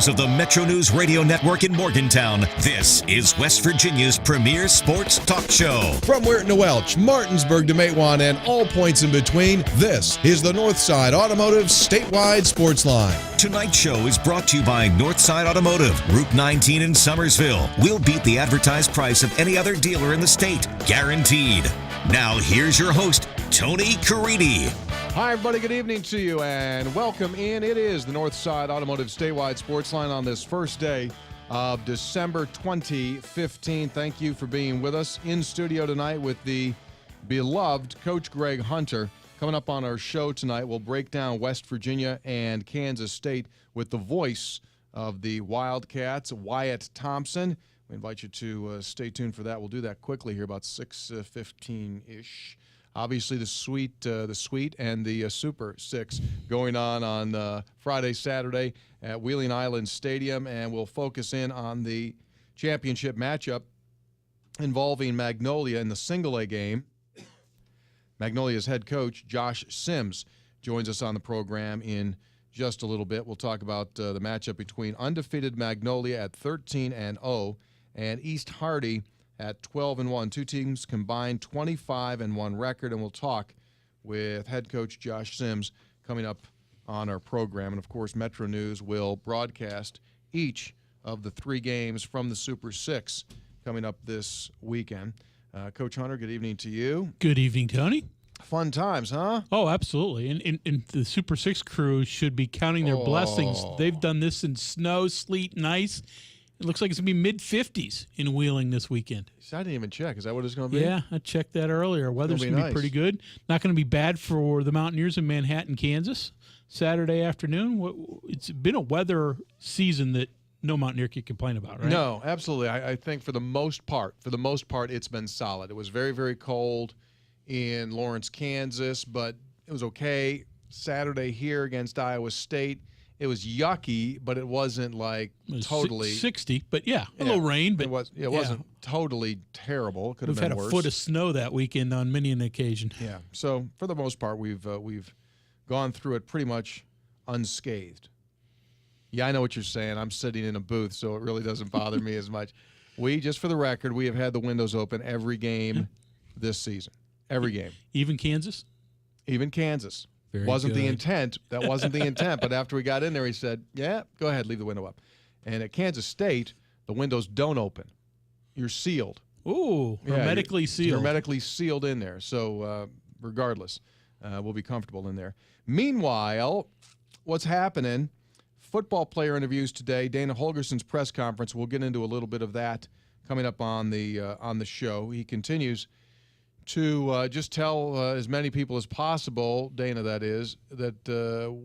studios of the MetroNews radio network in Morgantown, this is West Virginia's premier sports talk show. From Weirton to Welch, Martinsburg to Matewan, and all points in between, this is the Northside Automotive Statewide Sportsline. Tonight's show is brought to you by Northside Automotive, Route 19 in Summersville. We'll beat the advertised price of any other dealer in the state, guaranteed. Now here's your host, Tony Caridi. Hi, everybody. Good evening to you, and welcome in. It is the Northside Automotive Statewide Sportsline on this first day of December 2015. Thank you for being with us in studio tonight with the beloved Coach Greg Hunter. Coming up on our show tonight, we'll break down West Virginia and Kansas State with the voice of the Wildcats, Wyatt Thompson. We invite you to stay tuned for that. We'll do that quickly here, about 6:15-ish. Obviously, the Sweet and the Super Six going on Friday, Saturday at Wheeling Island Stadium, and we'll focus in on the championship matchup involving Magnolia in the single-A game. Magnolia's head coach, Josh Sims, joins us on the program in just a little bit. We'll talk about the matchup between undefeated Magnolia at 13-0 and East Hardy at 12-1. Two teams combined 25-1 record, and we'll talk with head coach Josh Sims coming up on our program. And, of course, MetroNews will broadcast each of the three games from the Super Six coming up this weekend. Coach Hunter, good evening to you. Good evening, Tony. Fun times, huh? Oh, absolutely. And the Super Six crew should be counting their blessings. They've done this in snow, sleet, and ice. It looks like it's going to be mid-50s in Wheeling this weekend. I didn't even check. Is that what it's going to be? Yeah, I checked that earlier. Weather's going to be pretty good. Not going to be bad for the Mountaineers in Manhattan, Kansas, Saturday afternoon. It's been a weather season that no Mountaineer can complain about, right? No, absolutely. I think for the most part, it's been solid. It was very, very cold in Lawrence, Kansas, but it was okay. Saturday here against Iowa State, it was yucky, but it wasn't like totally 60. But yeah, a little rain, but it wasn't totally terrible. It could have been worse. We've had a foot of snow that weekend on many an occasion. Yeah. So for the most part, we've gone through it pretty much unscathed. Yeah, I know what you're saying. I'm sitting in a booth, so it really doesn't bother me as much. Just for the record, we have had the windows open every game this season. Every game. Even Kansas? Even Kansas. Very wasn't good. the intent. That wasn't the intent. But after we got in there, he said, yeah, go ahead, leave the window up. And at Kansas State, the windows don't open. You're sealed. Ooh, hermetically sealed. Hermetically sealed in there. So regardless, we'll be comfortable in there. Meanwhile, what's happening? Football player interviews today. Dana Holgerson's press conference. We'll get into a little bit of that coming up on the show. He continues to just tell as many people as possible, Dana that is, that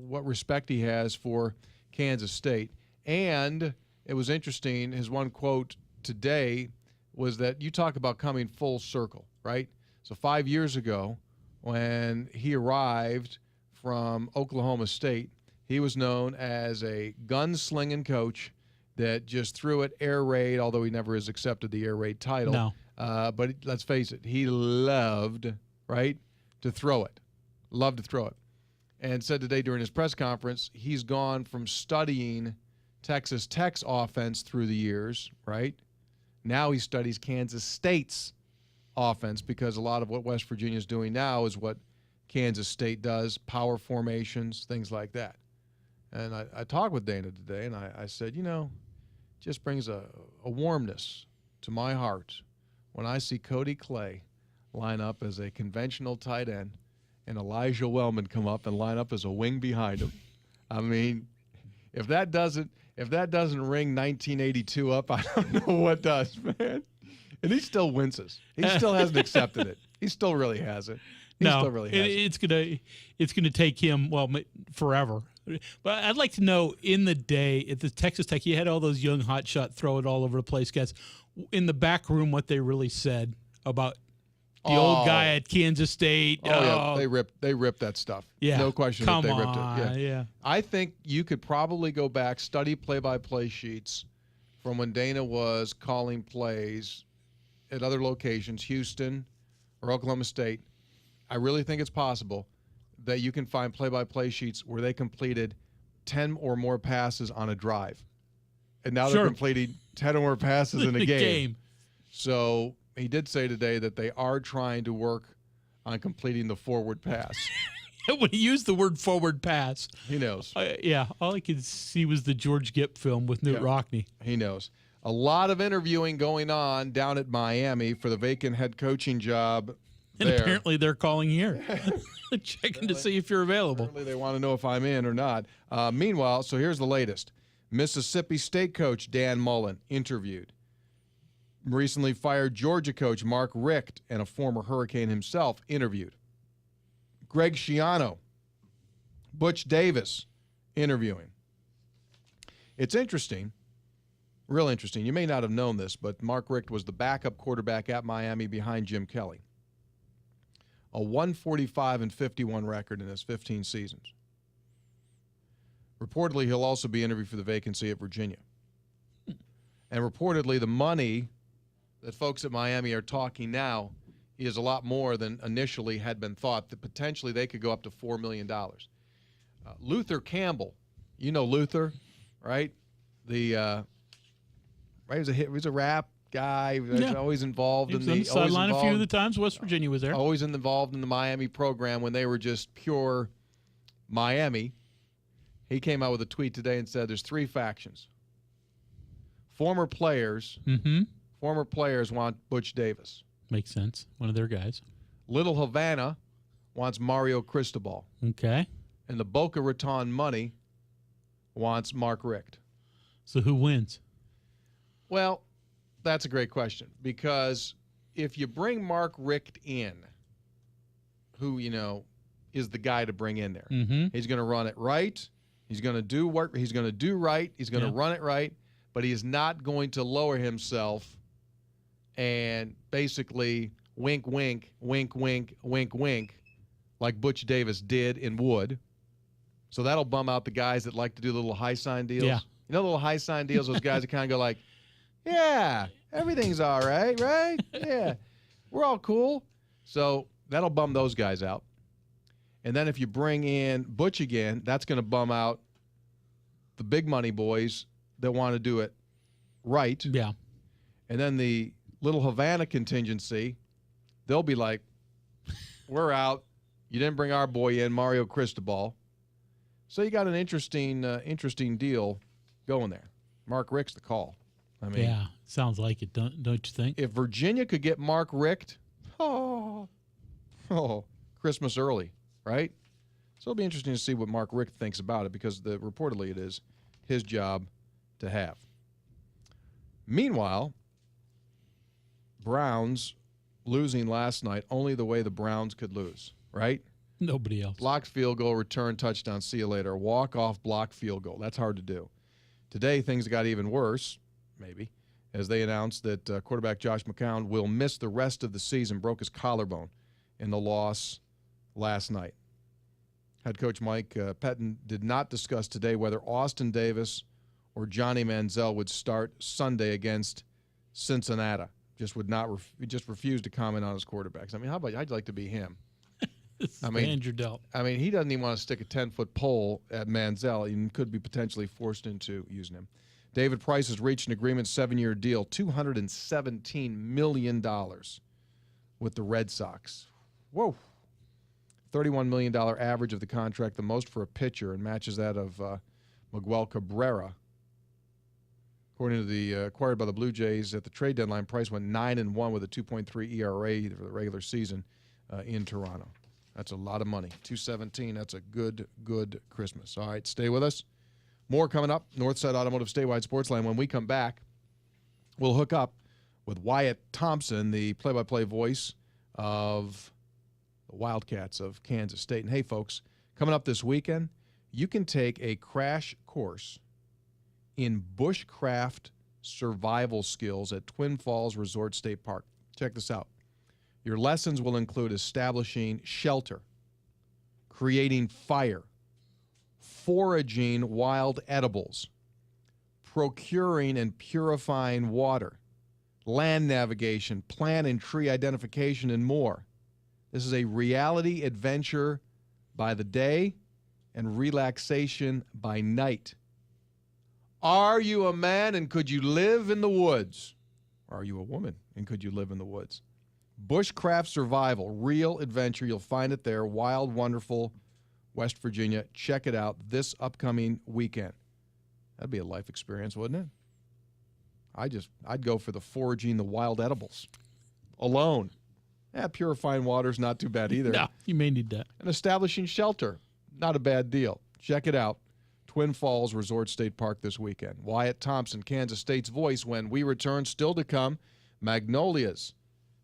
what respect he has for Kansas State. And it was interesting, his one quote today was that you talk about coming full circle, right? So 5 years ago when he arrived from Oklahoma State, he was known as a gunslinging coach that just threw it air raid, although he never has accepted the air raid title. No. But let's face it, he loved, right, to throw it. Loved to throw it. And said today during his press conference, he's gone from studying Texas Tech's offense through the years, right? Now he studies Kansas State's offense because a lot of what West Virginia is doing now is what Kansas State does, power formations, things like that. And I talked with Dana today, and I said, just brings a warmness to my heart when I see Cody Clay line up as a conventional tight end and Elijah Wellman come up and line up as a wing behind him. I mean, if that doesn't ring 1982 up, I don't know what does, man. And he still winces. He still hasn't accepted it. He still really hasn't. It's gonna take him forever. But I'd like to know, in the day at the Texas Tech, you had all those young hotshot throw it all over the place guys. In the back room, what they really said about the old guy at Kansas State. Yeah, they ripped that stuff. Yeah, no question that they ripped it. Yeah. I think you could probably go back, study play-by-play sheets from when Dana was calling plays at other locations, Houston or Oklahoma State. I really think it's possible that you can find play-by-play sheets where they completed 10 or more passes on a drive. and now they're completing 10 or more passes in a game. So he did say today that they are trying to work on completing the forward pass. When he used the word forward pass, he knows. Yeah, all I could see was the George Gipp film with Newt Rockne. He knows. A lot of interviewing going on down at Miami for the vacant head coaching job. And apparently they're calling here, checking to see if you're available. Apparently they want to know if I'm in or not. Meanwhile, so here's the latest. Mississippi State coach Dan Mullen interviewed. Recently fired Georgia coach Mark Richt and a former Hurricane himself interviewed. Greg Schiano, Butch Davis interviewing. It's interesting, real interesting. You may not have known this, but Mark Richt was the backup quarterback at Miami behind Jim Kelly. A 145-51 record in his 15 seasons. Reportedly, he'll also be interviewed for the vacancy at Virginia. And reportedly, the money that folks at Miami are talking now is a lot more than initially had been thought, that potentially they could go up to $4 million. Luther Campbell, you know Luther, right? He was a rap guy. He was always involved in the sideline a few of the times West Virginia was there. Always involved in the Miami program when they were just pure Miami. He came out with a tweet today and said there's 3 factions. Former players want Butch Davis. Makes sense. One of their guys. Little Havana wants Mario Cristobal. Okay. And the Boca Raton money wants Mark Richt. So who wins? Well, that's a great question, because if you bring Mark Richt in, who, is the guy to bring in there, he's going to run it right. He's going to do what he's going to do right. He's going to run it right, but he is not going to lower himself and basically wink, wink, wink, wink, wink, wink, like Butch Davis did in Wood. So that'll bum out the guys that like to do little high sign deals. Yeah. Little high sign deals, those guys that kind of go like, yeah, everything's all right, right? Yeah, we're all cool. So that'll bum those guys out. And then if you bring in Butch again, that's going to bum out the big money boys that want to do it right. Yeah. And then the Little Havana contingency, they'll be like, we're out. You didn't bring our boy in, Mario Cristobal. So you got an interesting deal going there. Mark Richt's the call. I mean, yeah, sounds like it, don't you think? If Virginia could get Mark Richt, Christmas early, right? So it'll be interesting to see what Mark Richt thinks about it, because reportedly it is his job to have. Meanwhile, Browns losing last night only the way the Browns could lose, right? Nobody else. Blocked field goal, return, touchdown, see you later. Walk-off block field goal. That's hard to do. Today, things got even worse, maybe, as they announced that quarterback Josh McCown will miss the rest of the season, broke his collarbone in the loss last night. Head coach Mike Pettin did not discuss today whether Austin Davis or Johnny Manziel would start Sunday against Cincinnati. Just refused to comment on his quarterbacks. I mean, how'd you like to be him? Andrew dealt. I mean, he doesn't even want to stick a 10-foot pole at Manziel and could be potentially forced into using him. David Price has reached an agreement, 7-year deal, $217 million with the Red Sox. Whoa. $31 million average of the contract, the most for a pitcher, and matches that of Miguel Cabrera. According to the acquired by the Blue Jays at the trade deadline, Price went 9-1 with a 2.3 ERA for the regular season in Toronto. That's a lot of money. $217, that's a good Christmas. All right, stay with us. More coming up. Northside Automotive Statewide Sportsline. When we come back, we'll hook up with Wyatt Thompson, the play-by-play voice of the Wildcats of Kansas State. And hey, folks, coming up this weekend, you can take a crash course in bushcraft survival skills at Twin Falls Resort State Park. Check this out. Your lessons will include establishing shelter, creating fire, foraging wild edibles, procuring and purifying water, land navigation, plant and tree identification, and more. This is a reality adventure by the day and relaxation by night. Are you a man and could you live in the woods? Or are you a woman and could you live in the woods? Bushcraft survival, real adventure. You'll find it there. Wild, wonderful, West Virginia. Check it out this upcoming weekend. That'd be a life experience, wouldn't it? I'd go for the foraging the wild edibles. Alone. Purifying water's not too bad either. No, you may need that. And establishing shelter. Not a bad deal. Check it out. Twin Falls Resort State Park this weekend. Wyatt Thompson, Kansas State's voice when we return. Still to come, Magnolia's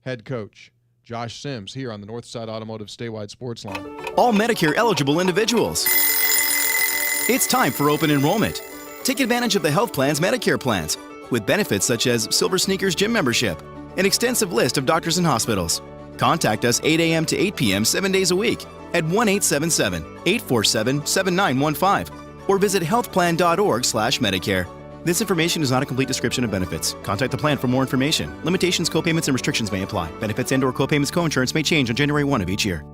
head coach, Josh Sims, here on the Northside Automotive Statewide Sportsline. All Medicare eligible individuals. It's time for open enrollment. Take advantage of the health plan's Medicare plans with benefits such as Silver Sneakers gym membership, an extensive list of doctors and hospitals. Contact us 8 a.m. to 8 p.m. 7 days a week at 1-877-847-7915 or visit healthplan.org/Medicare. This information is not a complete description of benefits. Contact the plan for more information. Limitations, copayments, and restrictions may apply. Benefits and/or copayments, coinsurance may change on January 1 of each year.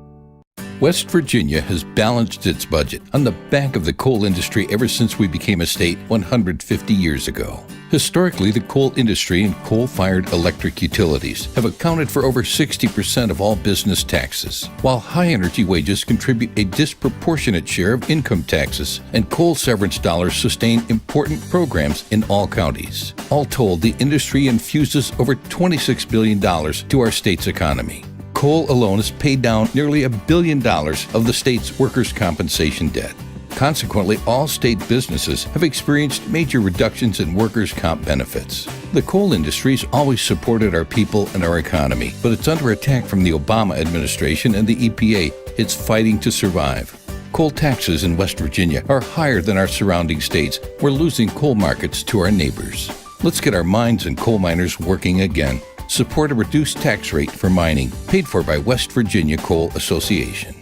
West Virginia has balanced its budget on the back of the coal industry ever since we became a state 150 years ago. Historically, the coal industry and coal-fired electric utilities have accounted for over 60% of all business taxes, while high-energy wages contribute a disproportionate share of income taxes, and coal severance dollars sustain important programs in all counties. All told, the industry infuses over $26 billion to our state's economy. Coal alone has paid down nearly $1 billion of the state's workers' compensation debt. Consequently, all state businesses have experienced major reductions in workers' comp benefits. The coal industry has always supported our people and our economy, but it's under attack from the Obama administration and the EPA. It's fighting to survive. Coal taxes in West Virginia are higher than our surrounding states. We're losing coal markets to our neighbors. Let's get our mines and coal miners working again. Support a reduced tax rate for mining, paid for by West Virginia Coal Association.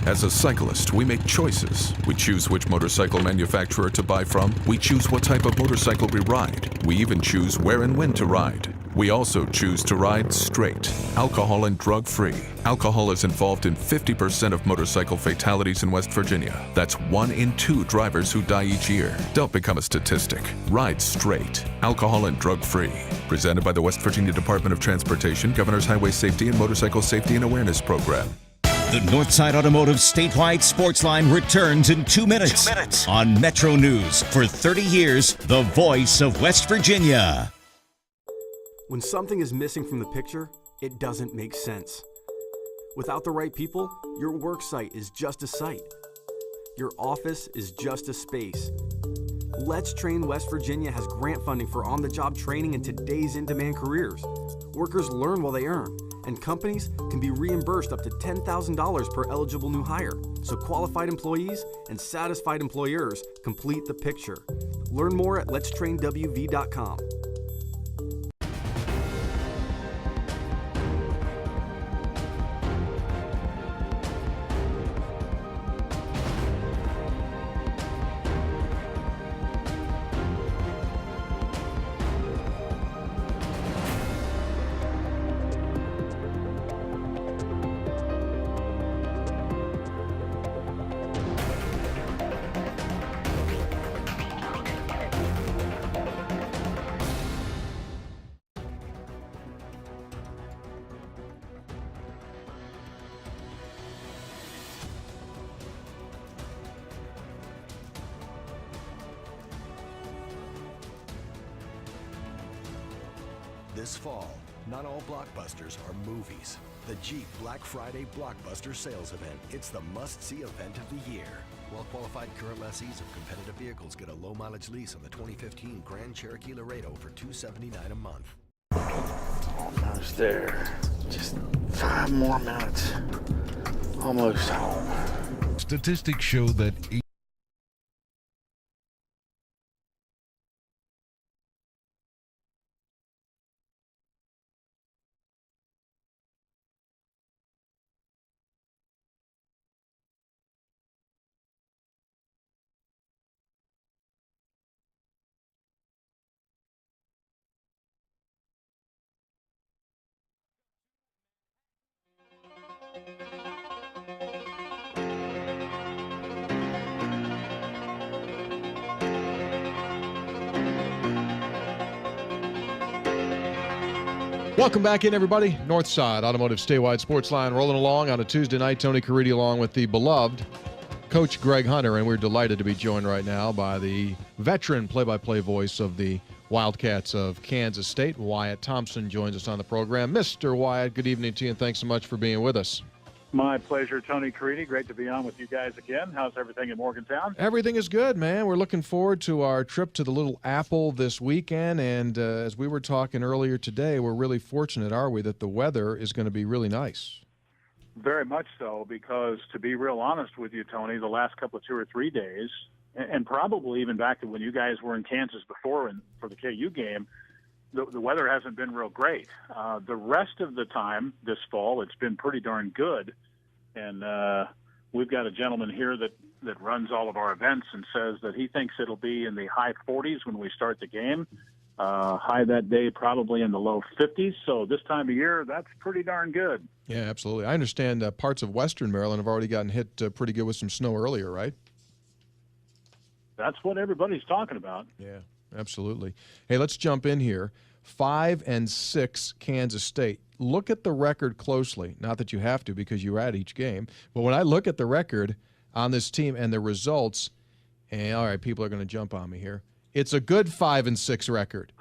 As a cyclist, we make choices. We choose which motorcycle manufacturer to buy from. We choose what type of motorcycle we ride. We even choose where and when to ride. We also choose to ride straight, alcohol and drug-free. Alcohol is involved in 50% of motorcycle fatalities in West Virginia. That's 1 in 2 drivers who die each year. Don't become a statistic. Ride straight, alcohol and drug-free. Presented by the West Virginia Department of Transportation, Governor's Highway Safety and Motorcycle Safety and Awareness Program. The Northside Automotive Statewide Sportsline returns in 2 minutes, on MetroNews. For 30 years, the voice of West Virginia. When something is missing from the picture, it doesn't make sense. Without the right people, your work site is just a site. Your office is just a space. Let's Train West Virginia has grant funding for on-the-job training in today's in-demand careers. Workers learn while they earn, and companies can be reimbursed up to $10,000 per eligible new hire. So qualified employees and satisfied employers complete the picture. Learn more at letstrainwv.com. This fall, not all blockbusters are movies. The Jeep Black Friday Blockbuster Sales Event. It's the must-see event of the year. Well-qualified current lessees of competitive vehicles get a low-mileage lease on the 2015 Grand Cherokee Laredo for $279 a month. Almost there. Just 5 more minutes. Almost home. Statistics show that Welcome back in, everybody. Northside Automotive Statewide Sportsline rolling along on a Tuesday night. Tony Caridi along with the beloved Coach Greg Hunter, and we're delighted to be joined right now by the veteran play-by-play voice of the Wildcats of Kansas State. Wyatt Thompson joins us on the program. Mr. Wyatt, good evening to you, and thanks so much for being with us. My pleasure, Tony Caridi. Great to be on with you guys again. How's everything in Morgantown? Everything is good, man. We're looking forward to our trip to the Little Apple this weekend, and as we were talking earlier today, we're really fortunate, are we, that the weather is going to be really nice. Very much so, because to be real honest with you, Tony, the last couple of 2 or 3 days, and probably even back to when you guys were in Kansas before and for the KU game, the weather hasn't been real great. The rest of the time this fall, it's been pretty darn good. And we've got a gentleman here that runs all of our events and says that he thinks it'll be in the high 40s when we start the game. High that day probably in the low 50s. So this time of year, that's pretty darn good. Yeah, absolutely. I understand parts of western Maryland have already gotten hit pretty good with some snow earlier, right? That's what everybody's talking about. Yeah, absolutely. Hey, let's jump in here. 5-6 Kansas State. Look at the record closely. Not that you have to because you're at each game. But when I look at the record on this team and the results, and all right, people are going to jump on me here. It's a good 5-6 record.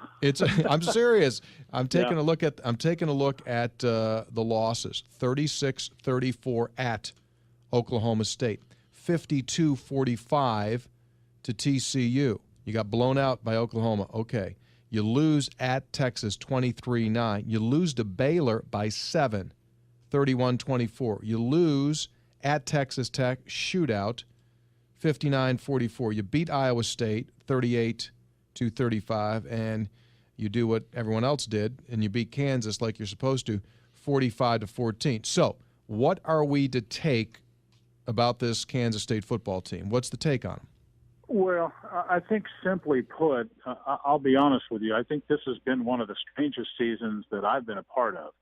I'm serious. I'm taking a look at the losses. 36-34 at Oklahoma State. 52-45 to TCU. You got blown out by Oklahoma. Okay. You lose at Texas 23-9. You lose to Baylor by 7, 31-24. You lose at Texas Tech, shootout, 59-44. You beat Iowa State 38-35, and you do what everyone else did, and you beat Kansas like you're supposed to, 45-14. So, what are we to take about this Kansas State football team? What's the take on them? Well, I think simply put, I'll be honest with you, I think this has been one of the strangest seasons that I've been a part of.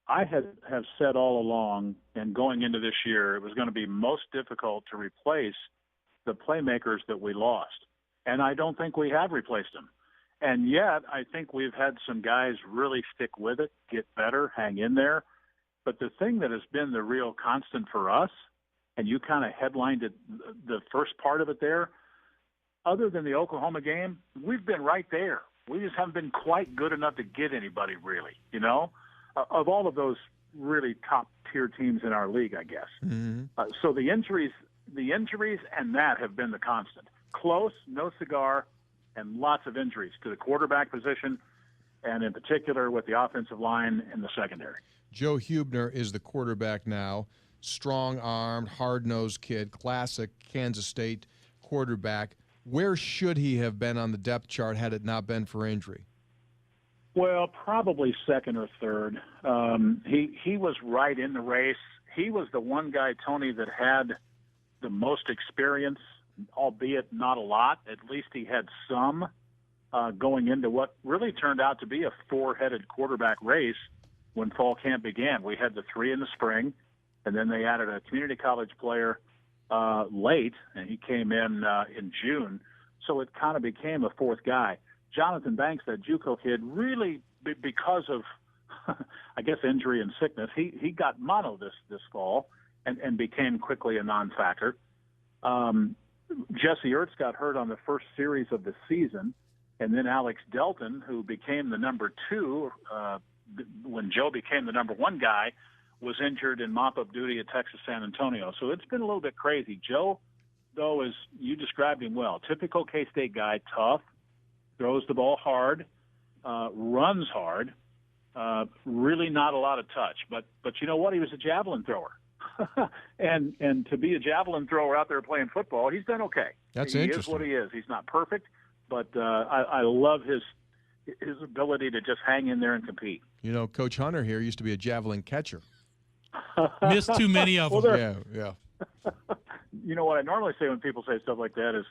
I have said all along, and going into this year, it was going to be most difficult to replace the playmakers that we lost. And I don't think we have replaced them. And yet, I think we've had some guys really stick with it, get better, hang in there. But the thing that has been the real constant for us, and you kind of headlined it, the first part of it there, other than the Oklahoma game, we've been right there. We just haven't been quite good enough to get anybody, really, you know, of all of those really top-tier teams in our league, I guess. Mm-hmm. So the injuries and that have been the constant. Close, no cigar, and lots of injuries to the quarterback position, and in particular with the offensive line and the secondary. Joe Huebner is the quarterback now. Strong-armed, hard-nosed kid, classic Kansas State quarterback. Where should he have been on the depth chart had it not been for injury? Well, probably second or third. He was right in the race. He was the one guy, Tony, that had the most experience, albeit not a lot. At least he had some going into what really turned out to be a four-headed quarterback race when fall camp began. We had the three in the spring, and then they added a community college player late, and he came in June. So it kind of became a fourth guy. Jonathan Banks, that JUCO kid, really, because of, I guess, injury and sickness, he got mono this fall and became quickly a non-factor. Jesse Ertz got hurt on the first series of the season, and then Alex Delton, who became the number two when Joe became the number one guy, was injured in mop-up duty at Texas San Antonio. So it's been a little bit crazy. Joe, though, as you described him well, typical K-State guy, tough, throws the ball hard, runs hard, really not a lot of touch. But you know what? He was a javelin thrower. and to be a javelin thrower out there playing football, he's done okay. That's interesting. He is what he is. He's not perfect, but I love his ability to just hang in there and compete. You know, Coach Hunter here used to be a javelin catcher. Missed too many of them. Yeah. You know what I normally say when people say stuff like that is,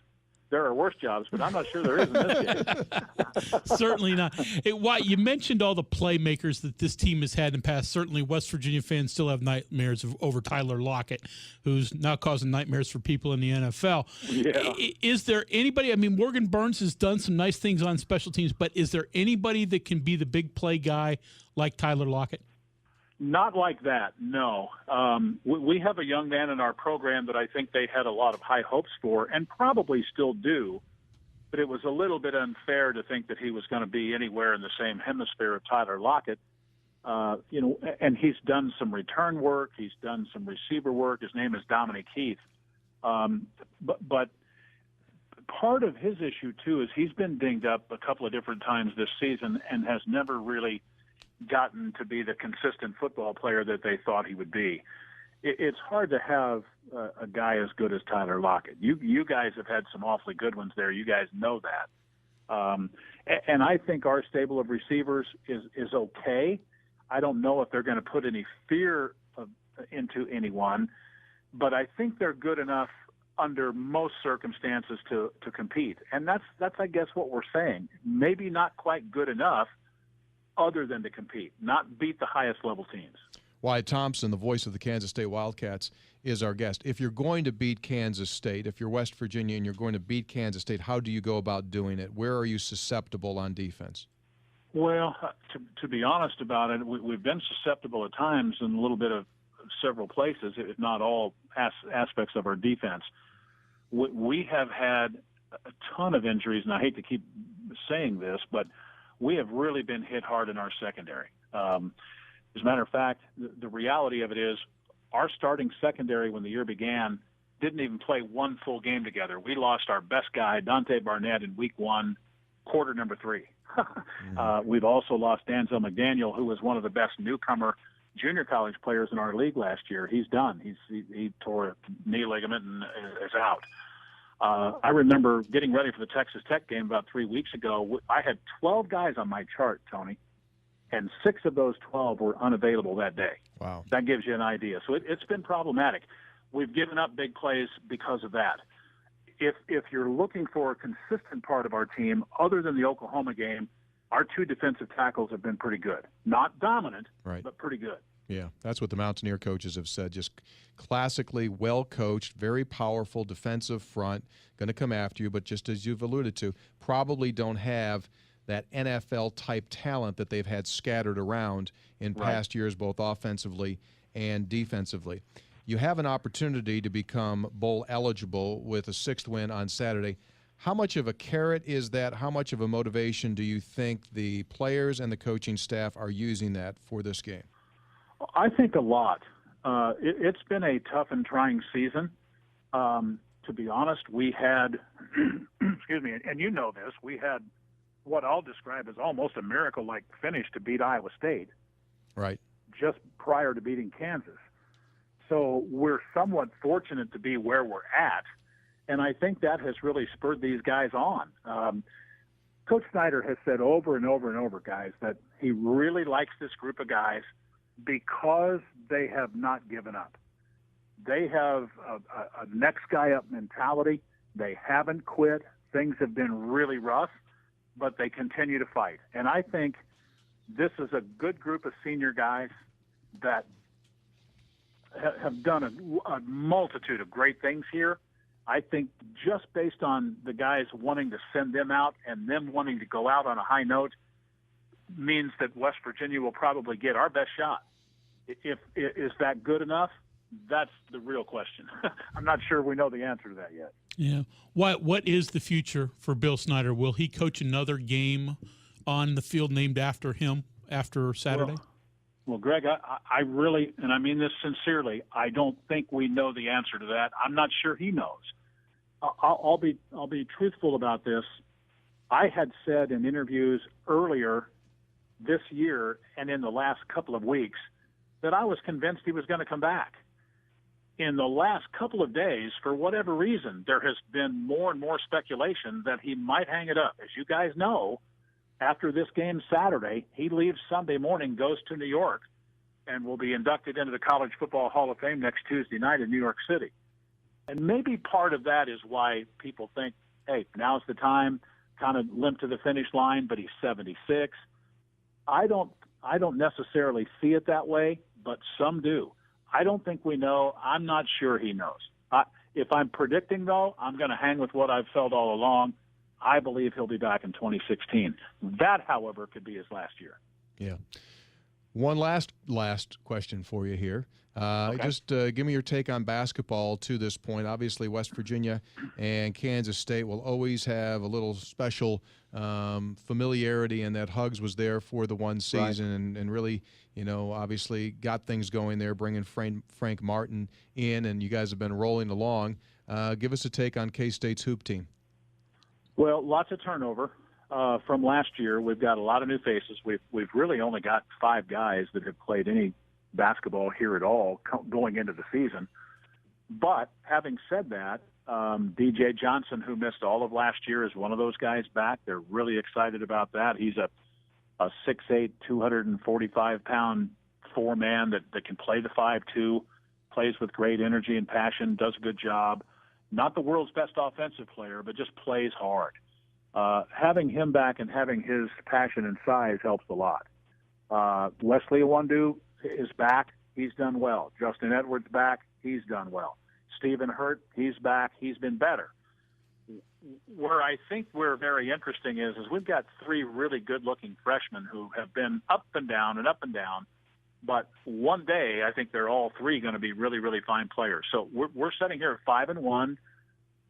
there are worse jobs, but I'm not sure there is in this game. Certainly not. Hey, Wyatt, you mentioned all the playmakers that this team has had in the past. Certainly West Virginia fans still have nightmares over Tyler Lockett, who's now causing nightmares for people in the NFL. Yeah. Is there anybody, I mean, Morgan Burns has done some nice things on special teams, but is there anybody that can be the big play guy like Tyler Lockett? Not like that, no. We have a young man in our program that I think they had a lot of high hopes for, and probably still do, but it was a little bit unfair to think that he was going to be anywhere in the same hemisphere of Tyler Lockett. And he's done some return work. He's done some receiver work. His name is Dominic Heath. But part of his issue, too, is he's been dinged up a couple of different times this season and has never really gotten to be the consistent football player that they thought he would be. It's hard to have a guy as good as Tyler Lockett. You guys have had some awfully good ones there. You guys know that. And I think our stable of receivers is okay. I don't know if they're going to put any fear into anyone, but I think they're good enough under most circumstances to compete. And that's I guess what we're saying. Maybe not quite good enough other than to compete, not beat the highest level teams. Wyatt Thompson, the voice of the Kansas State Wildcats, is our guest. If you're going to beat Kansas State, if you're West Virginia and you're going to beat Kansas State, how do you go about doing it? Where are you susceptible on defense? Well, to be honest about it, we've been susceptible at times in a little bit of several places, if not all aspects of our defense. We have had a ton of injuries, and I hate to keep saying this, but we have really been hit hard in our secondary. As a matter of fact, the reality of it is our starting secondary when the year began didn't even play one full game together. We lost our best guy, Dante Barnett, in week 1, quarter number 3. We've also lost Danzel McDaniel, who was one of the best newcomer junior college players in our league last year. He's done. He tore a knee ligament and is out. I remember getting ready for the Texas Tech game about 3 weeks ago. I had 12 guys on my chart, Tony, and 6 of those 12 were unavailable that day. Wow. That gives you an idea. So it's been problematic. We've given up big plays because of that. If you're looking for a consistent part of our team, other than the Oklahoma game, our 2 defensive tackles have been pretty good. Not dominant, right, but pretty good. Yeah, that's what the Mountaineer coaches have said. Just classically well-coached, very powerful defensive front, going to come after you, but just as you've alluded to, probably don't have that NFL-type talent that they've had scattered around in past years, both offensively and defensively. You have an opportunity to become bowl eligible with a 6th win on Saturday. How much of a carrot is that? How much of a motivation do you think the players and the coaching staff are using that for this game? I think a lot. It's been a tough and trying season. To be honest, we had, excuse me, and you know this, we had what I'll describe as almost a miracle-like finish to beat Iowa State. Right. Just prior to beating Kansas. So we're somewhat fortunate to be where we're at, and I think that has really spurred these guys on. Coach Snyder has said over and over and over, guys, that he really likes this group of guys because they have not given up. They have a next guy up mentality. They haven't quit. Things have been really rough, but they continue to fight. And I think this is a good group of senior guys that have done a multitude of great things here. I think just based on the guys wanting to send them out and them wanting to go out on a high note means that West Virginia will probably get our best shot. Is that good enough? That's the real question. I'm not sure we know the answer to that yet. Yeah. What is the future for Bill Snyder? Will he coach another game on the field named after him after Saturday? Well, Greg, I really, and I mean this sincerely, I don't think we know the answer to that. I'm not sure he knows. I'll be truthful about this. I had said in interviews earlier this year and in the last couple of weeks that I was convinced he was going to come back. In the last couple of days, for whatever reason, there has been more and more speculation that he might hang it up. As you guys know, after this game Saturday, he leaves Sunday morning, goes to New York, and will be inducted into the College Football Hall of Fame next Tuesday night in New York City. And maybe part of that is why people think hey, now's the time, kind of limp to the finish line, but he's 76. I don't necessarily see it that way, but some do. I don't think we know. I'm not sure he knows. If I'm predicting, though, I'm going to hang with what I've felt all along. I believe he'll be back in 2016. That, however, could be his last year. Yeah. One last question for you here. Okay. Just give me your take on basketball to this point. Obviously, West Virginia and Kansas State will always have a little special familiarity, and that Huggs was there for the one season and really, obviously got things going there, bringing Frank Martin in, and you guys have been rolling along. Give us a take on K-State's hoop team. Well, lots of turnover from last year. We've got a lot of new faces. We've really only got 5 guys that have played any basketball here at all going into the season. But having said that, DJ Johnson, who missed all of last year, is one of those guys back. They're really excited about that. He's a 6'8", 245-pound four-man that can play the 5'2", plays with great energy and passion, does a good job. Not the world's best offensive player, but just plays hard. Having him back and having his passion and size helps a lot. Wesley Iwundu is back. He's done well. Justin Edwards back. He's done well. Stephen Hurt, he's back. He's been better. Where I think we're very interesting is we've got 3 really good-looking freshmen who have been up and down and up and down. But one day, I think they're all 3 going to be really, really fine players. So we're sitting here at 5-1,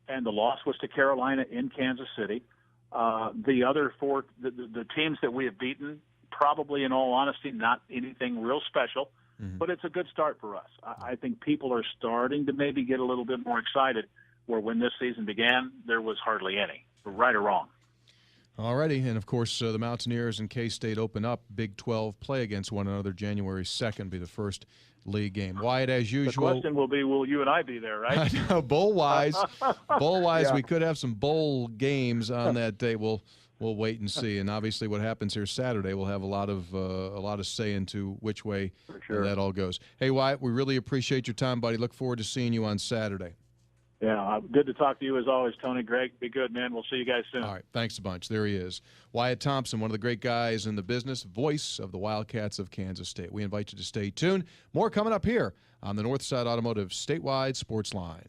and the loss was to Carolina in Kansas City. The other 4, the teams that we have beaten, probably in all honesty, not anything real special, but it's a good start for us. I think people are starting to maybe get a little bit more excited, where when this season began, there was hardly any, right or wrong. Alrighty, and of course the Mountaineers and K-State open up Big 12 play against one another January 2nd, be the first league game. Wyatt, as usual. The question will be, will you and I be there, right? I know, bowl-wise, yeah. We could have some bowl games on that day. We'll wait and see. And obviously, what happens here Saturday will have a lot of say into which way that all goes. Hey, Wyatt, we really appreciate your time, buddy. Look forward to seeing you on Saturday. Yeah, good to talk to you as always, Tony. Greg, be good, man. We'll see you guys soon. All right, thanks a bunch. There he is. Wyatt Thompson, one of the great guys in the business, voice of the Wildcats of Kansas State. We invite you to stay tuned. More coming up here on the Northside Automotive Statewide Sports Line.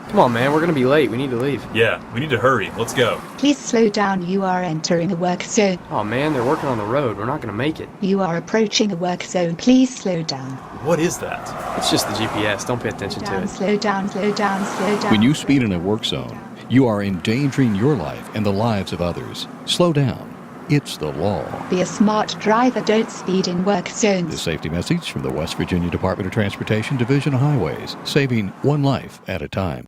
Come on, man. We're going to be late. We need to leave. Yeah, we need to hurry. Let's go. Please slow down. You are entering the work zone. Oh, man. They're working on the road. We're not going to make it. You are approaching the work zone. Please slow down. What is that? It's just the GPS. Don't pay attention to it. Slow down, slow down, slow down. When you speed in a work zone, you are endangering your life and the lives of others. Slow down. It's the law. Be a smart driver. Don't speed in work zones. The safety message from the West Virginia Department of Transportation Division of Highways, saving one life at a time.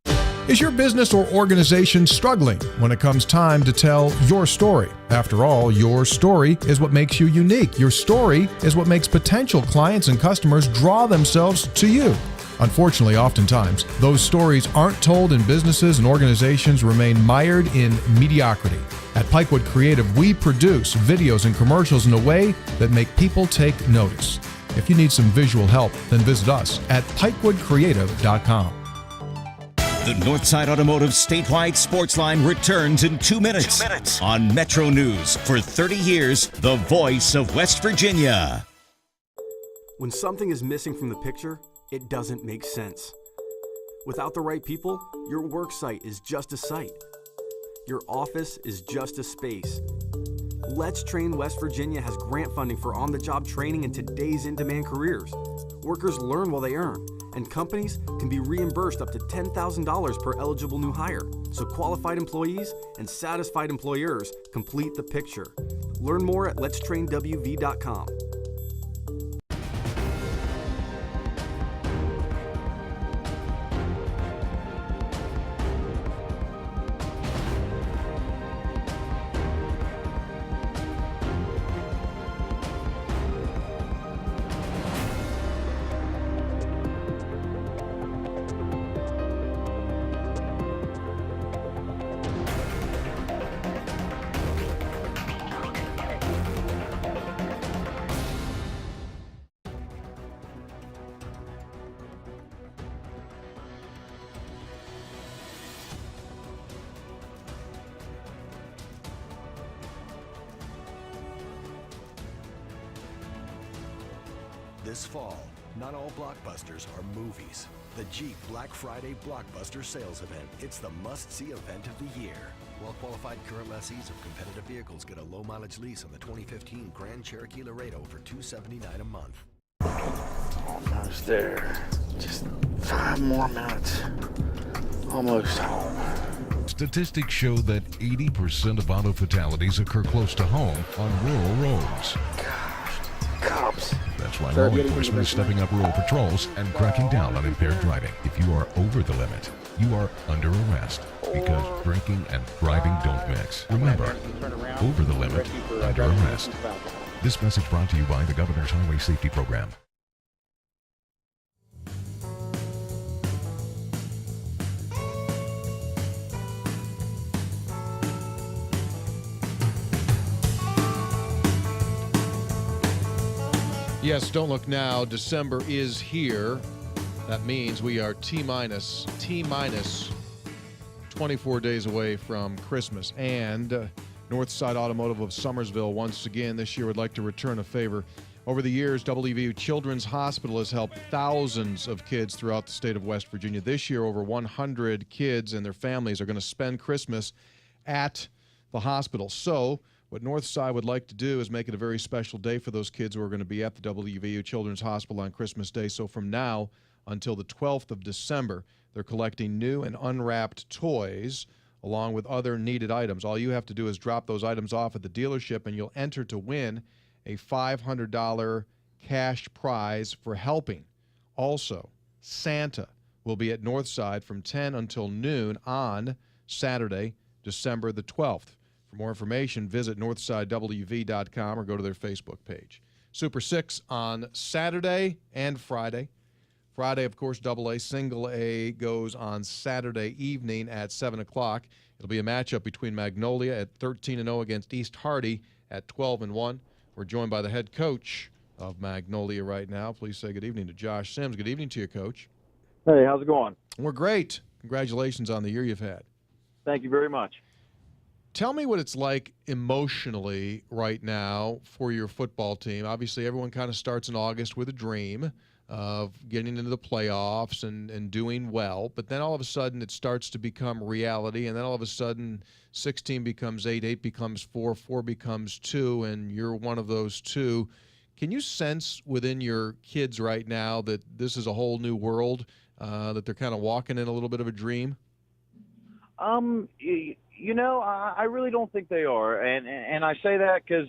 Is your business or organization struggling when it comes time to tell your story? After all, your story is what makes you unique. Your story is what makes potential clients and customers draw themselves to you. Unfortunately, oftentimes, those stories aren't told and businesses and organizations remain mired in mediocrity. At Pikewood Creative, we produce videos and commercials in a way that make people take notice. If you need some visual help, then visit us at pikewoodcreative.com. The Northside Automotive Statewide Sports Line returns in 2 minutes. On Metro News. For 30 years, the voice of West Virginia. When something is missing from the picture, it doesn't make sense. Without the right people, your work site is just a site. Your office is just a space. Let's Train West Virginia has grant funding for on-the-job training in today's in-demand careers. Workers learn while they earn, and companies can be reimbursed up to $10,000 per eligible new hire. So qualified employees and satisfied employers complete the picture. Learn more at letstrainwv.com. This fall, not all blockbusters are movies. The Jeep Black Friday Blockbuster Sales Event. It's the must-see event of the year. Well-qualified current lessees of competitive vehicles get a low-mileage lease on the 2015 Grand Cherokee Laredo for $279 a month. Almost there. Just 5 more minutes. Almost home. Statistics show that 80% of auto fatalities occur close to home on rural roads. Cops. That's why law enforcement is stepping up rural patrols and cracking down on impaired driving. If you are over the limit, you are under arrest because drinking and driving don't mix. Remember, over the limit, under arrest. This message brought to you by the Governor's Highway Safety Program. Yes, don't look now. December is here. That means we are T-minus 24 days away from Christmas. And Northside Automotive of Summersville, once again, this year would like to return a favor. Over the years, WVU Children's Hospital has helped thousands of kids throughout the state of West Virginia. This year, over 100 kids and their families are going to spend Christmas at the hospital. So what Northside would like to do is make it a very special day for those kids who are going to be at the WVU Children's Hospital on Christmas Day. So from now until the 12th of December, they're collecting new and unwrapped toys along with other needed items. All you have to do is drop those items off at the dealership and you'll enter to win a $500 cash prize for helping. Also, Santa will be at Northside from 10 until noon on Saturday, December the 12th. For more information, visit northsidewv.com or go to their Facebook page. Super 6 on Saturday and Friday. Friday, of course, AA. Single A goes on Saturday evening at 7 o'clock. It'll be a matchup between Magnolia at 13-0 against East Hardy at 12-1. We're joined by the head coach of Magnolia right now. Please say good evening to Josh Sims. Good evening to you, Coach. Hey, how's it going? We're great. Congratulations on the year you've had. Thank you very much. Tell me what it's like emotionally right now for your football team. Obviously, everyone kind of starts in August with a dream of getting into the playoffs and doing well, but then all of a sudden it starts to become reality, and then all of a sudden 16 becomes 8, 8 becomes 4, 4 becomes 2, and you're one of those 2. Can you sense within your kids right now that this is a whole new world, that they're kind of walking in a little bit of a dream? You know, I really don't think they are, and I say that because,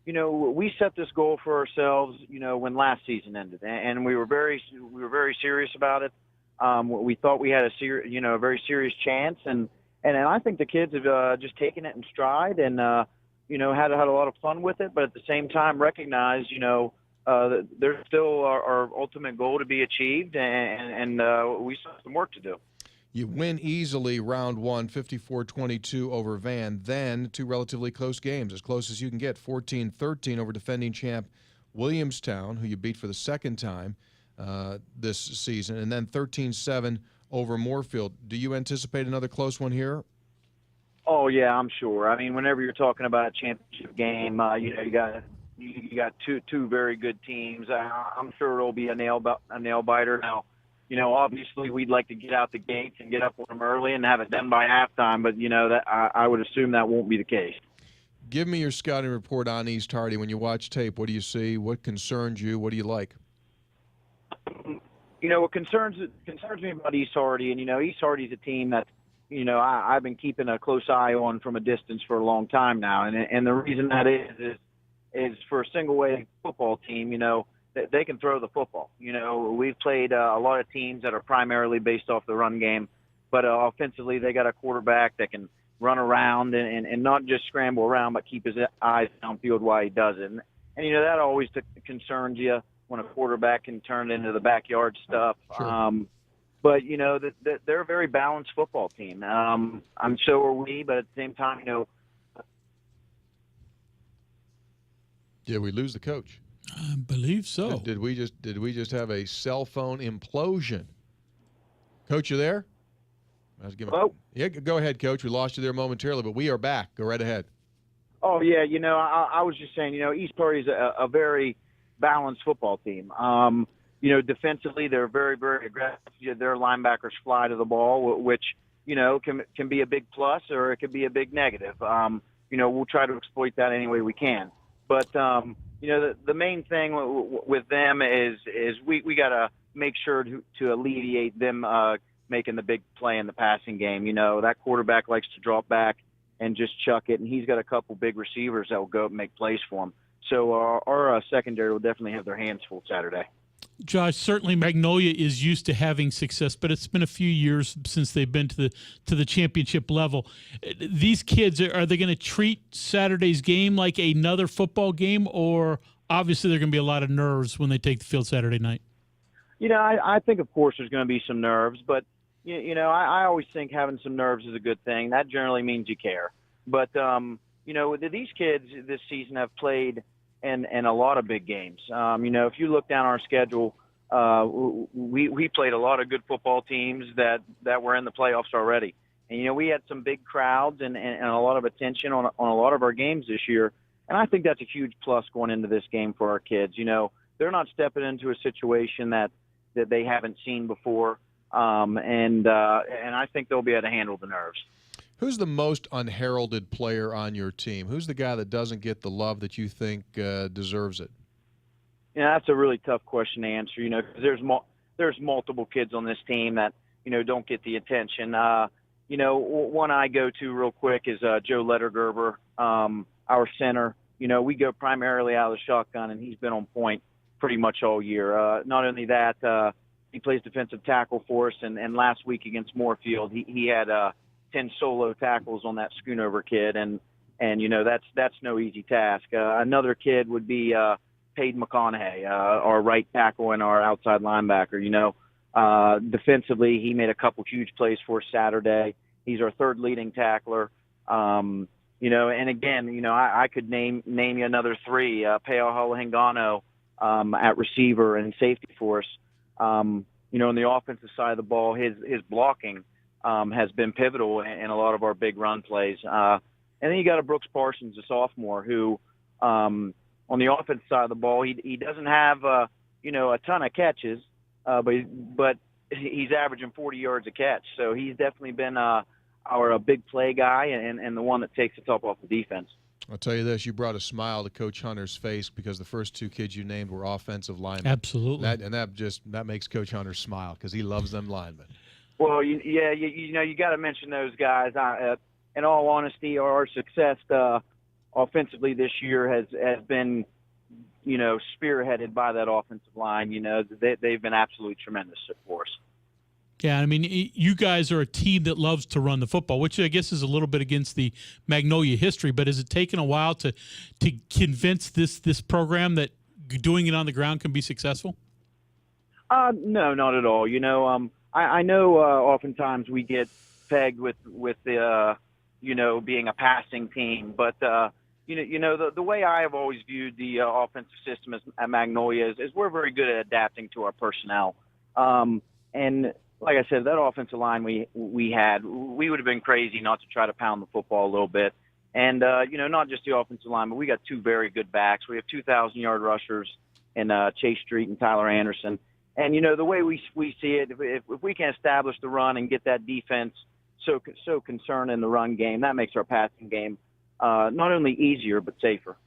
you know, we set this goal for ourselves, you know, when last season ended, and we were very serious about it. We thought we had a very serious chance, and I think the kids have just taken it in stride and you know, had a lot of fun with it, but at the same time recognize, you know, that there's still our ultimate goal to be achieved, and we still have some work to do. You win easily round one, 54-22 over Van. Then 2 relatively close games, as close as you can get, 14-13 over defending champ Williamstown, who you beat for the second time this season, and then 13-7 over Moorfield. Do you anticipate another close one here? Oh yeah, I'm sure. I mean, whenever you're talking about a championship game, you know, you got two very good teams. I'm sure it'll be a nail biter. Now, you know, obviously we'd like to get out the gates and get up on them early and have it done by halftime, but, you know, that I would assume that won't be the case. Give me your scouting report on East Hardy. When you watch tape, what do you see? What concerns you? What do you like? You know, what concerns me about East Hardy, and, you know, East Hardy's a team that, you know, I've been keeping a close eye on from a distance for a long time now, and the reason that is for a single-way football team, you know, they can throw the football. You know, we've played a lot of teams that are primarily based off the run game, but offensively they got a quarterback that can run around and not just scramble around, but keep his eyes downfield while he does it. And you know, that always concerns you when a quarterback can turn into the backyard stuff. Sure. But, you know, they're a very balanced football team. So are we, but at the same time, you know. Did we lose the coach? I believe so. Did we just have a cell phone implosion? Coach, you there? Hello? Yeah, go ahead, Coach. We lost you there momentarily, but we are back. Go right ahead. Oh, yeah, you know, I was just saying, you know, East Hardy is a very balanced football team. Defensively, they're very, very aggressive. Their linebackers fly to the ball, which, can be a big plus or it could be a big negative. We'll try to exploit that any way we can. But, the main thing with them is we got to make sure to alleviate them making the big play in the passing game. That quarterback likes to drop back and just chuck it, and he's got a couple big receivers that will go up and make plays for him. So our secondary will definitely have their hands full Saturday. Josh, certainly Magnolia is used to having success, but it's been a few years since they've been to the championship level. These kids, are they going to treat Saturday's game like another football game, or obviously there are going to be a lot of nerves when they take the field Saturday night? I think, of course, there's going to be some nerves, but, I always think having some nerves is a good thing. That generally means you care. But, these kids this season have played in a lot of big games. If you look down our schedule, we played a lot of good football teams that were in the playoffs already. And, we had some big crowds and a lot of attention on a lot of our games this year. And I think that's a huge plus going into this game for our kids. They're not stepping into a situation that they haven't seen before. And I think they'll be able to handle the nerves. Who's the most unheralded player on your team? Who's the guy that doesn't get the love that you think deserves it? That's a really tough question to answer, because there's multiple kids on this team that, don't get the attention. One I go to real quick is Joe Lettergerber, our center. We go primarily out of the shotgun, and he's been on point pretty much all year. Not only that, he plays defensive tackle for us, and last week against Moorfield, he had 10 solo tackles on that Schoonover kid, and that's no easy task. Another kid would be Payne McConaughey, our right tackle and our outside linebacker. Defensively, he made a couple huge plays for us Saturday. He's our third leading tackler. And again, I could name you another three. Peo Hingano at receiver and safety for us. On the offensive side of the ball, his blocking has been pivotal in a lot of our big run plays. And then you got a Brooks Parsons, a sophomore, who on the offensive side of the ball, he doesn't have a ton of catches, but he's averaging 40 yards a catch. So he's definitely been our big play guy and the one that takes the top off the defense. I'll tell you this, you brought a smile to Coach Hunter's face because the first two kids you named were offensive linemen. Absolutely. That makes Coach Hunter smile because he loves them linemen. Well, you got to mention those guys. In all honesty, our success offensively this year has been, spearheaded by that offensive line. They've been absolutely tremendous for us. Yeah, I mean, you guys are a team that loves to run the football, which I guess is a little bit against the Magnolia history. But has it taken a while to convince this program that doing it on the ground can be successful? No, not at all. I know oftentimes we get pegged with the being a passing team, but the way I have always viewed the offensive system at Magnolia is we're very good at adapting to our personnel. And like I said, that offensive line we would have been crazy not to try to pound the football a little bit. And not just the offensive line, but we got two very good backs. We have 2,000-yard rushers in Chase Street and Tyler Anderson. And, the way we see it, if we can establish the run and get that defense so concerned in the run game, that makes our passing game not only easier but safer.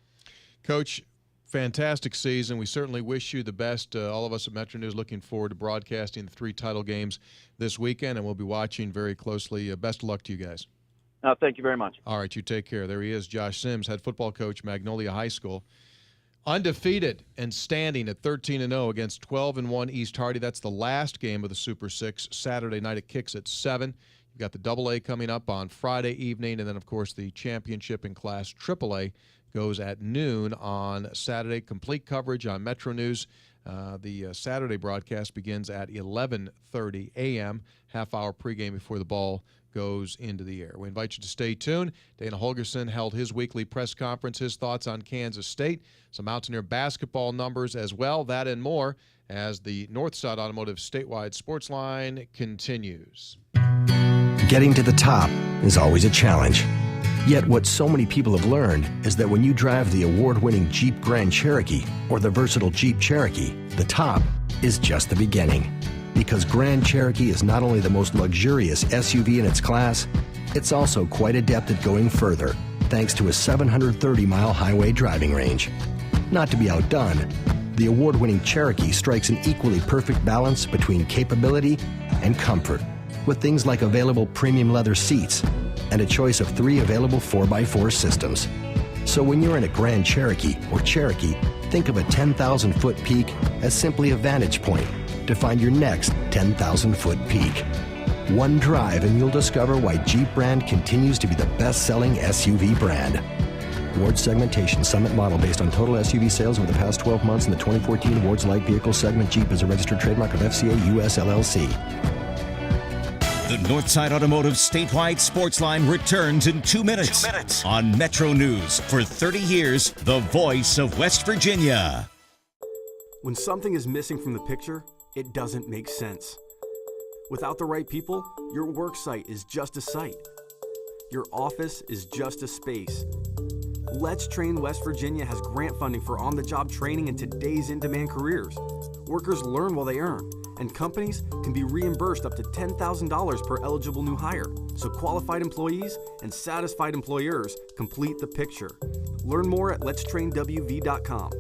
Coach, fantastic season. We certainly wish you the best. All of us at MetroNews looking forward to broadcasting the 3 title games this weekend, and we'll be watching very closely. Best of luck to you guys. Thank you very much. All right, you take care. There he is, Josh Sims, head football coach, Magnolia High School. Undefeated and standing at 13-0 against 12-1 East Hardy. That's the last game of the Super 6. Saturday night it kicks at 7. You've got the AA coming up on Friday evening, and then, of course, the championship in Class AAA goes at noon on Saturday. Complete coverage on MetroNews. The Saturday broadcast begins at 11:30 a.m., half-hour pregame before the ball goes into the air. We invite you to stay tuned. Dana Holgerson held his weekly press conference, his thoughts on Kansas State, some Mountaineer basketball numbers as well, that and more, as the Northside Automotive Statewide Sportsline continues. Getting to the top is always a challenge. Yet what so many people have learned is that when you drive the award-winning Jeep Grand Cherokee or the versatile Jeep Cherokee, the top is just the beginning. Because Grand Cherokee is not only the most luxurious SUV in its class, it's also quite adept at going further, thanks to a 730-mile highway driving range. Not to be outdone, the award-winning Cherokee strikes an equally perfect balance between capability and comfort, with things like available premium leather seats and a choice of 3 available 4x4 systems. So when you're in a Grand Cherokee or Cherokee, think of a 10,000-foot peak as simply a vantage point to find your next 10,000-foot peak. One drive and you'll discover why Jeep brand continues to be the best-selling SUV brand. Award segmentation, Summit model based on total SUV sales over the past 12 months in the 2014 Awards Light Vehicle segment. Jeep is a registered trademark of FCA US LLC. The Northside Automotive statewide Sportsline returns in 2 minutes, on Metro News. For 30 years, the voice of West Virginia. When something is missing from the picture, it doesn't make sense. Without the right people, your work site is just a site. Your office is just a space. Let's Train West Virginia has grant funding for on-the-job training in today's in-demand careers. Workers learn while they earn, and companies can be reimbursed up to $10,000 per eligible new hire. So qualified employees and satisfied employers complete the picture. Learn more at letstrainwv.com.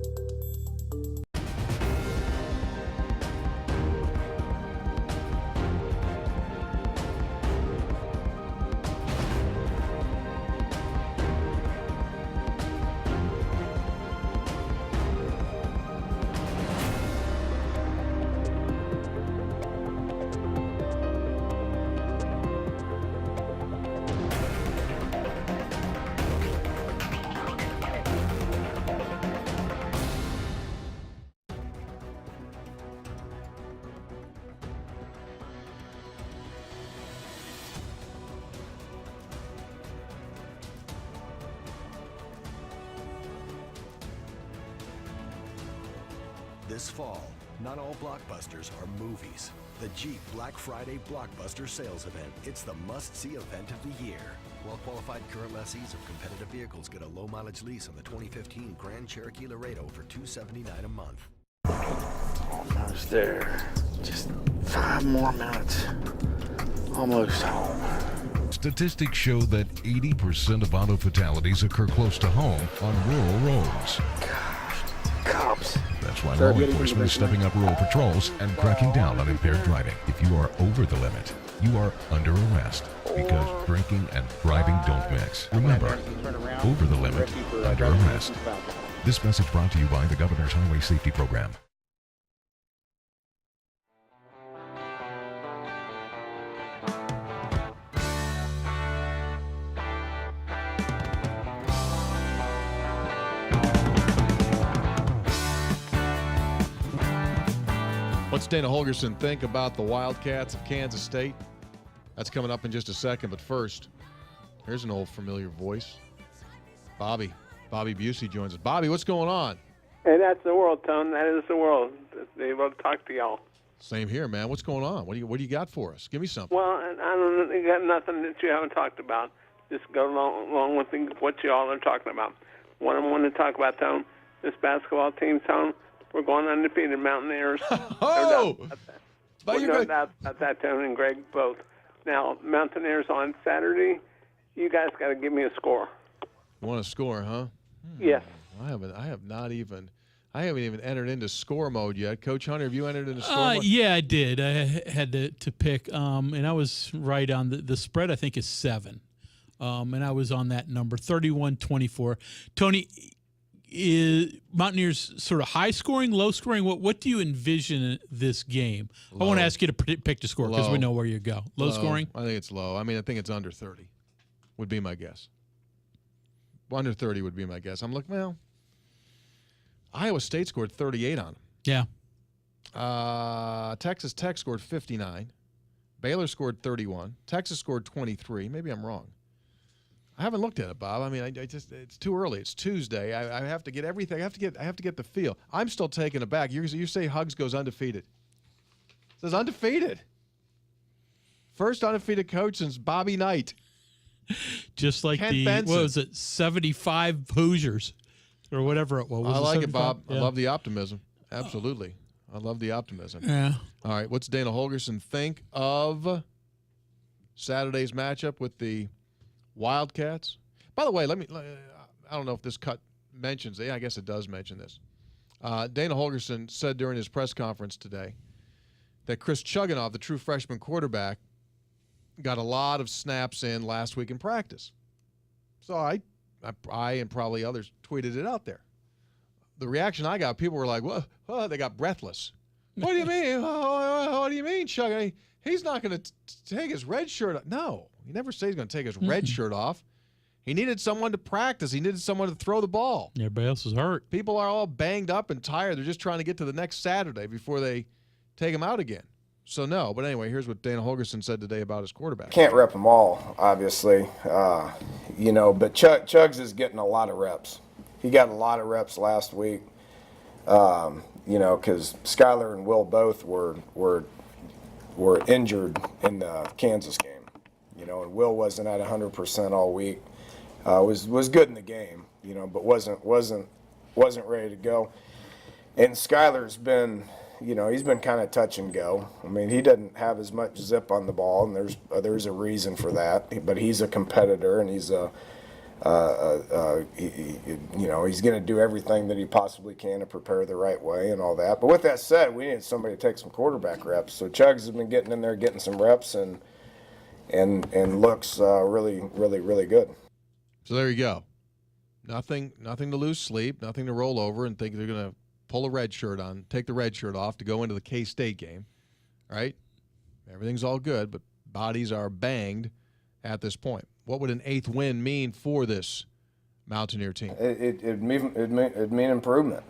This fall, not all blockbusters are movies. The Jeep Black Friday Blockbuster Sales Event. It's the must-see event of the year. Well-qualified current lessees of competitive vehicles get a low-mileage lease on the 2015 Grand Cherokee Laredo for $279 a month. Almost there. Just 5 more minutes. Almost home. Statistics show that 80% of auto fatalities occur close to home on rural roads. Cops. That's why law enforcement is stepping up rural patrols and cracking down on impaired driving. If you are over the limit, you are under arrest because drinking and driving don't mix. Remember, over the limit, under arrest. This message brought to you by the Governor's Highway Safety Program. What's Dana Holgerson think about the Wildcats of Kansas State? That's coming up in just a second. But first, here's an old familiar voice. Bobby Busey joins us. Bobby, what's going on? Hey, that's the world, Tone. That is the world. They love to talk to y'all. Same here, man. What's going on? What do you got for us? Give me something. Well, I don't know. You got nothing that you haven't talked about. Just go along with what you all are talking about. What I want to talk about, Tone, this basketball team, Tone, we're going undefeated, Mountaineers. Oh! No doubt about that, Tone and Greg, both. Now, Mountaineers on Saturday, you guys got to give me a score. You want a score, huh? Yes. I haven't even entered into score mode yet. Coach Hunter, have you entered into score mode? Yeah, I did. I had to pick, and I was right on the spread. I think is 7, and I was on that number, 31-24. Tony, is Mountaineers sort of high scoring, low scoring? What do you envision this game? Low. I want to ask you to pick the score because we know where you go. Low scoring? I think it's low. I think it's under 30 would be my guess. Under 30 would be my guess. I'm looking, well, Iowa State scored 38 on them. Yeah. Texas Tech scored 59. Baylor scored 31. Texas scored 23. Maybe I'm wrong. I haven't looked at it, Bob. It's too early. It's Tuesday. I have to get everything. I have to get the feel. I'm still taken aback. You say Hugs goes undefeated. It says undefeated. First undefeated coach since Bobby Knight. Just like Kent Benson. what was it, 75 Hoosiers or whatever it was. I like it, 75? Bob. Yeah. I love the optimism. Absolutely. I love the optimism. Yeah. All right, what's Dana Holgerson think of Saturday's matchup with the Wildcats? By the way, I don't know if this cut mentions it. I guess it does mention this. Dana Holgerson said during his press conference today that Chris Chugunov, the true freshman quarterback, got a lot of snaps in last week in practice. So I and probably others tweeted it out there. The reaction I got, people were like, "Whoa!" They got breathless. What do you mean? What do you mean, Chuck? He's not going to take his red shirt off. No, he never said he's going to take his red shirt off. He needed someone to practice. He needed someone to throw the ball. Everybody else is hurt. People are all banged up and tired. They're just trying to get to the next Saturday before they take him out again. So, no. But anyway, here's what Dana Holgerson said today about his quarterback. Can't rep them all, obviously. But Chugs is getting a lot of reps. He got a lot of reps last week, because Skyler and Will both were injured in the Kansas game. And Will wasn't at 100% all week. Was good in the game, but wasn't ready to go. And Skyler's been, he's been kind of touch and go. I mean, he doesn't have as much zip on the ball, and there's a reason for that. But he's a competitor, and he's he's going to do everything that he possibly can to prepare the right way and all that. But with that said, we need somebody to take some quarterback reps. So Chugs has been getting in there, getting some reps, and looks really, really, really good. So there you go. Nothing to lose sleep, nothing to roll over and think they're going to pull a red shirt on, take the red shirt off to go into the K-State game, right? Everything's all good, but bodies are banged at this point. What would an 8th win mean for this Mountaineer team? It'd mean improvement,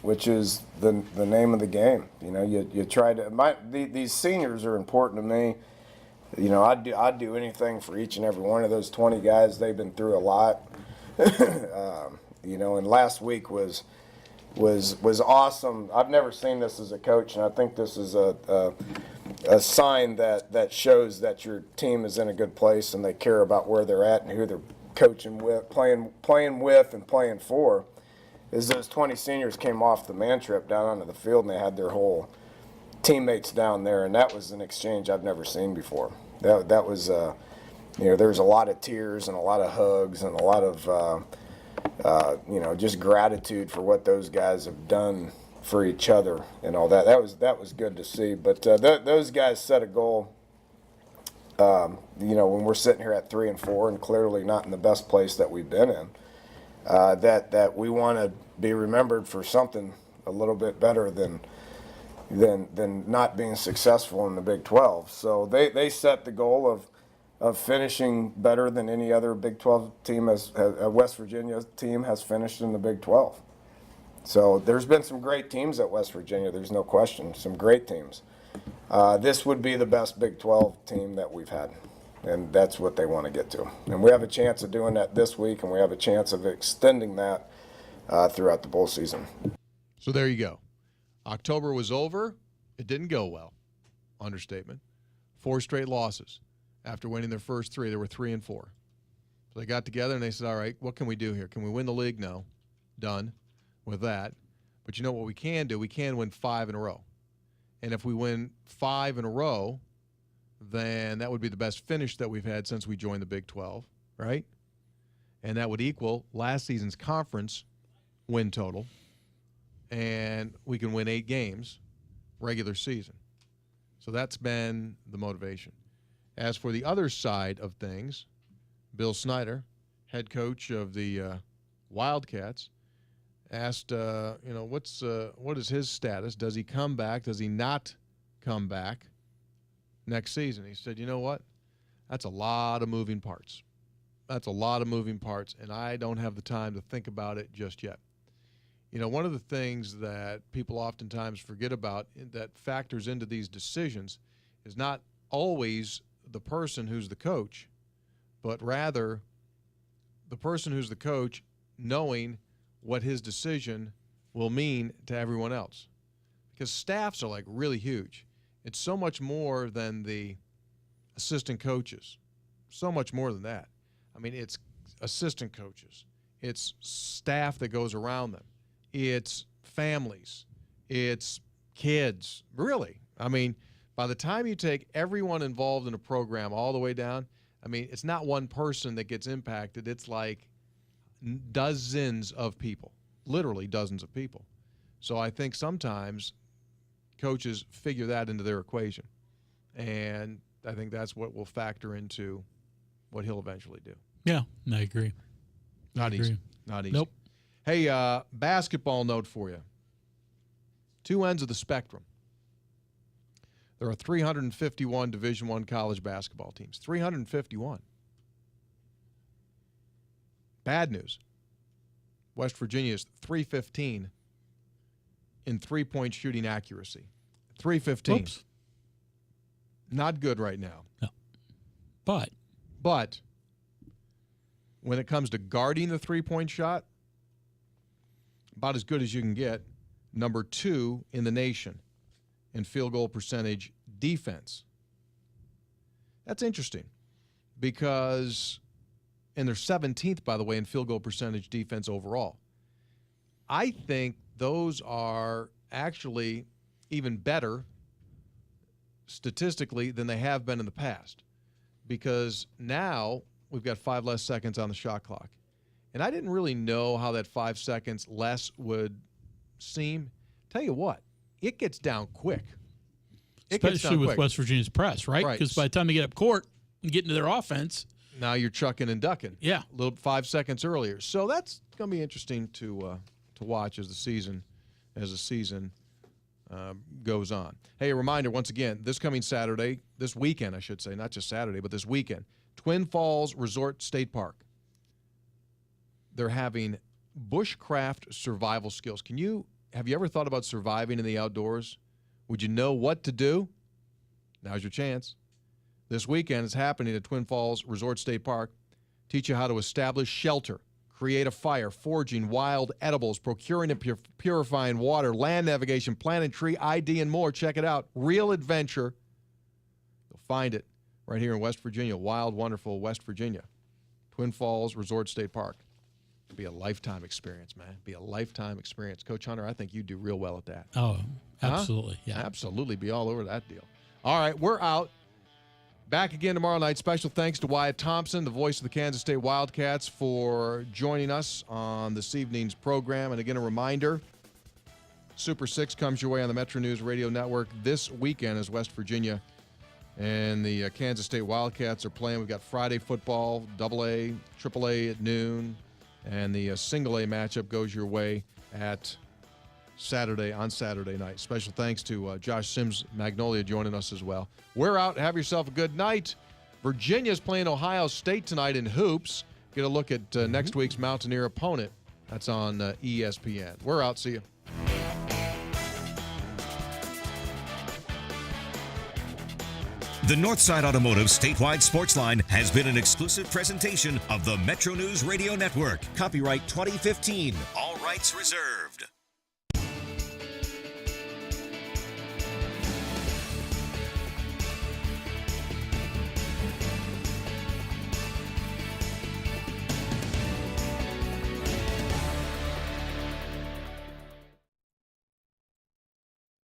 which is the name of the game. You try to. These seniors are important to me. I'd do anything for each and every one of those 20 guys. They've been through a lot. And last week was awesome. I've never seen this as a coach, and I think this is a sign that shows that your team is in a good place and they care about where they're at and who they're coaching with, playing with, and playing for. Is those 20 seniors came off the man trip down onto the field and they had their whole teammates down there, and that was an exchange I've never seen before. That was there was a lot of tears and a lot of hugs and a lot of just gratitude for what those guys have done for each other and all that. That was good to see. But those guys set a goal. When we're sitting here at 3-4 and clearly not in the best place that we've been in, that we want to be remembered for something a little bit better than not being successful in the Big 12. So they set the goal of finishing better than any other Big 12 team West Virginia team has finished in the Big 12. So there's been some great teams at West Virginia, there's no question, some great teams. This would be the best Big 12 team that we've had, and that's what they want to get to. And we have a chance of doing that this week, and we have a chance of extending that throughout the bowl season. So there you go. October was over. It didn't go well. Understatement. 4 straight losses. After winning their first 3, they were 3-4. So they got together and they said, all right, what can we do here? Can we win the league? No. Done with that. But you know what we can do? We can win 5 in a row. And if we win 5 in a row, then that would be the best finish that we've had since we joined the Big 12, right? And that would equal last season's conference win total. And we can win 8 games regular season. So that's been the motivation. As for the other side of things, Bill Snyder, head coach of the Wildcats, asked, what is his status? Does he come back? Does he not come back next season? He said, you know what? That's a lot of moving parts. That's a lot of moving parts, and I don't have the time to think about it just yet. One of the things that people oftentimes forget about that factors into these decisions is not always the person who's the coach, but rather the person who's the coach knowing what his decision will mean to everyone else. Because staffs are really huge. It's so much more than the assistant coaches. So much more than that. I mean, it's assistant coaches. It's staff that goes around them. It's families. It's kids. Really. I mean, by the time you take everyone involved in a program all the way down, I mean, it's not one person that gets impacted. It's like dozens of people, literally dozens of people. So I think sometimes coaches figure that into their equation. And I think that's what will factor into what he'll eventually do. Yeah, I agree. Not easy. Not easy. Nope. Hey, basketball note for you. Two ends of the spectrum. There are 351 Division I college basketball teams. 351. Bad news. West Virginia is 315 in three-point shooting accuracy. 315. Oops. Not good right now. No. But when it comes to guarding the three-point shot, about as good as you can get. Number 2 in the nation in field goal percentage defense. That's interesting because, and they're 17th, by the way, in field goal percentage defense overall. I think those are actually even better statistically than they have been in the past, because now we've got 5 less seconds on the shot clock. And I didn't really know how that 5 seconds less would seem. Tell you what, it gets down quick. Especially with West Virginia's press, right? Because by the time they get up court and get into their offense, now you're chucking and ducking. Yeah, a little 5 seconds earlier. So that's going to be interesting to watch as the season goes on. Hey, a reminder once again: this coming Saturday, this weekend, I should say, not just Saturday, but this weekend, Twin Falls Resort State Park. They're having bushcraft survival skills. Have you ever thought about surviving in the outdoors? Would you know what to do? Now's your chance. This weekend is happening at Twin Falls Resort State Park. Teach you how to establish shelter, create a fire, foraging wild edibles, procuring and purifying water, land navigation, planting tree ID, and more. Check it out. Real adventure. You'll find it right here in West Virginia. Wild, wonderful West Virginia. Twin Falls Resort State Park. It'll be a lifetime experience, man. Be a lifetime experience. Coach Hunter, I think you do real well at that. Oh, absolutely. Yeah. Absolutely. Be all over that deal. All right, we're out. Back again tomorrow night. Special thanks to Wyatt Thompson, the voice of the Kansas State Wildcats, for joining us on this evening's program. And again, a reminder, Super 6 comes your way on the MetroNews Radio Network this weekend as West Virginia and the Kansas State Wildcats are playing. We've got Friday football, AA, AAA at noon, and the single A matchup goes your way on Saturday night. Special thanks to Josh Sims Magnolia joining us as well. We're out. Have yourself a good night. Virginia's playing Ohio State tonight in hoops. Get a look at next week's Mountaineer opponent. That's on ESPN. We're out. See you. The Northside Automotive Statewide Sportsline has been an exclusive presentation of the MetroNews Radio Network. Copyright 2015. All rights reserved.